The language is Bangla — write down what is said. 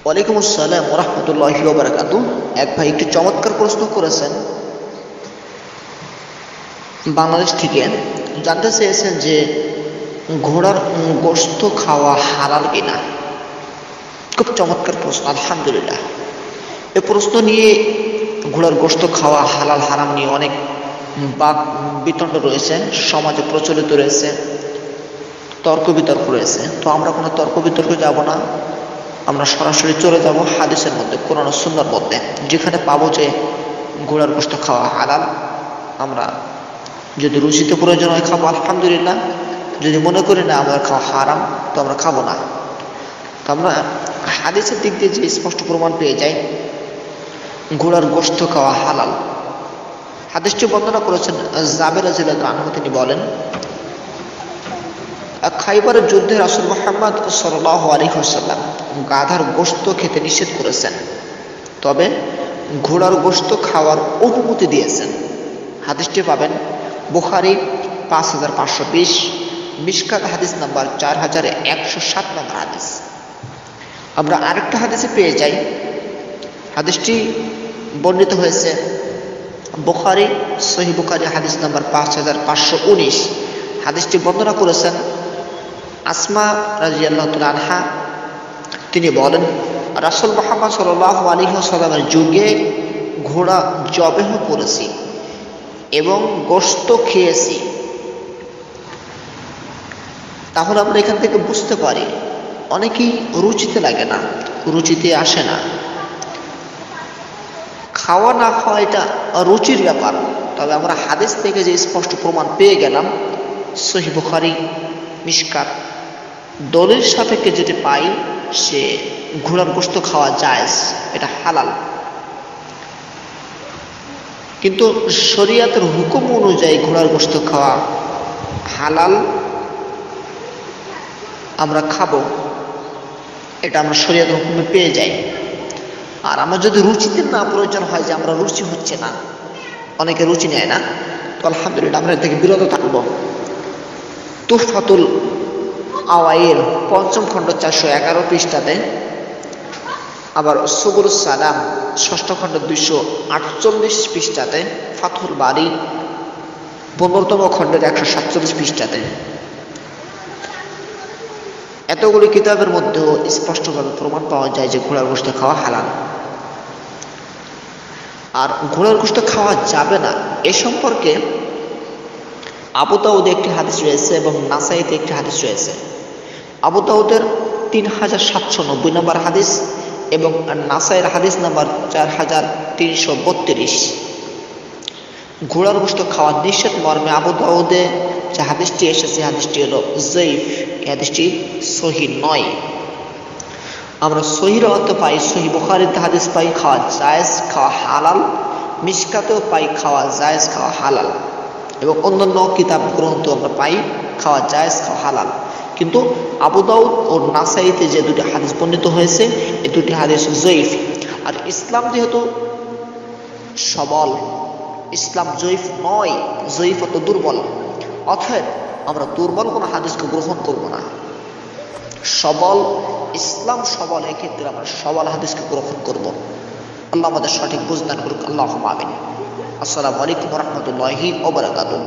ওয়ালাইকুম আসসালাম ওয়া রাহমাতুল্লাহি ওয়া বারাকাতুহু। এক ভাই একটি চমৎকার প্রশ্ন করেছেন বাংলাদেশ থেকে। জানতে চেয়েছেন যে ঘোড়ার গোশত খাওয়া হালাল কিনা। খুব চমৎকার প্রশ্ন, আলহামদুলিল্লাহ। এ প্রশ্ন নিয়ে ঘোড়ার গোশত খাওয়া হালাল হারাম নিয়ে অনেক বাক বিতণ্ড রয়েছে, সমাজে প্রচলিত রয়েছে, তর্ক বিতর্ক রয়েছে। তো আমরা কোনো তর্ক বিতর্কে যাব না, আমরা সরাসরি চলে যাব হাদিসের মধ্যে, কোরআন ও সুন্নাহর মধ্যে। যেখানে পাবো যে ঘোড়ার গোশত খাওয়া হালাল, আমরা যদি রুচিতে প্রয়োজন হয় খাবো, আলহামদুলিল্লাহ। যদি মনে করি না আমরা খাওয়া হারাম, তো আমরা খাবো না। তো আমরা হাদিসের দিক দিয়ে যে স্পষ্ট প্রমাণ পেয়ে যাই ঘোড়ার গোশত খাওয়া হালাল। হাদিসটি বর্ণনা করেছেন জাবের রাদিয়াল্লাহু আনহু। তিনি বলেন, খাইবারের যুদ্ধে রাসূল মুহাম্মদ সাল্লাল্লাহু আলাইহি ওয়াসাল্লাম গাধার গোশত খেতে নিষেধ করেছেন, তবে ঘোড়ার গোশত খাওয়ার অনুমতি দিয়েছেন। হাদিসটি পাবেন বুখারী 5520, মিশকাত হাদিস নাম্বার 4107 নম্বর হাদিস। আমরা আরেকটা হাদিসে পেয়ে যাই, হাদিসটি বর্ণিত হয়েছে বুখারী, সহিহ বুখারী হাদিস নাম্বার 5519। হাদিসটি বর্ণনা করেছেন আসমা রাদিয়াল্লাহু তাআলা আনহা। তিনি বলেন, রাসূল মুহাম্মদ সাল্লাল্লাহু আলাইহি ওয়াসাল্লামের যুগে ঘোড়া জবেহ করেছি এবং গোশত খেয়েছি। তাহলে আমরা এখান থেকে বুঝতে পারি অনেকেই রুচিতে লাগে না, রুচিতে আসে না। খাওয়া না খাওয়া এটা রুচির ব্যাপার। তবে আমরা হাদিস থেকে যে স্পষ্ট প্রমাণ পেয়ে গেলাম, সহিহ বুখারী, মিশকাত, দলিল সাপেক্ষে যেটি পাই সে ঘোড়ার গোশত খাওয়া জায়েজ, এটা হালাল। কিন্তু শরীয়তের হুকুম অনুযায়ী ঘোড়ার গোশত খাওয়া হালাল, আমরা খাবো, এটা আমরা শরীয়তের হুকুমে পেয়ে যাই। আর আমরা যদি রুচিতে না প্রয়োজন হয় যে আমরা রুচি হচ্ছে না, অনেকে রুচি নেয় না, তো আলহামদুলিল্লাহ আমরা এর থেকে বিরত থাকবো। তুহফাতুল আওয়াইল ৫ম খণ্ড ৪১১ পৃষ্ঠাতে, আবার সুবুলুস সালাম ৬ষ্ঠ খণ্ড ২৪৮ পৃষ্ঠাতে, ফাথুল বারী ১৫তম খণ্ডের ১৪৭ পৃষ্ঠাতে, এতগুলি কিতাবের মধ্যেও স্পষ্টভাবে প্রমাণ পাওয়া যায় যে ঘোড়ার গোশত খাওয়া হালাল। আর ঘোড়ার গোশত খাওয়া যাবে না এ সম্পর্কে আবু দাউদে একটি হাদিস রয়েছে এবং নাসাইতে একটি হাদিস রয়েছে। আবু দাউদের 3790 নম্বর হাদিস এবং নাসাইয়ের হাদিস নাম্বার 4332। ঘোড়ার গোশত খাওয়া নিষেধ মর্মে আবু দাউদে যে হাদিসটি এসেছে, হাদিসটি হলো যঈফ, এই হাদিসটি সহিহ নয়। আমরা সহিহ অর্থ পাই, সহিহ বুখারীতে হাদিস পাই খাওয়া জায়েজ, খাওয়া হালাল, মিশকাতেও পাই খাওয়া জায়েজ, খাওয়া হালাল, এবং অন্যান্য কিতাব গ্রন্থ আমরা পাই খাওয়া জায়েজ, খাওয়া হালাল। কিন্তু আবু দাউদ ও নাসাইতে যে দুটি হাদিস বর্ণিত হয়েছে, এই দুটি হাদিস যঈফ। আর ইসলাম যেহেতু সবল, ইসলাম যঈফ নয়, যঈফ অত দুর্বল, অতএব আমরা দুর্বল কোনো হাদিসকে গ্রহণ করব না। সবল ইসলাম সবল, এক্ষেত্রে আমরা সবল হাদিসকে গ্রহণ করব। আল্লাহ আমাদের সঠিক বুঝদান করুক, আল্লাহুম্মা আমিন। আসসালামু আলাইকুম ওয়া রাহমাতুল্লাহি ওয়া বারাকাতুহু।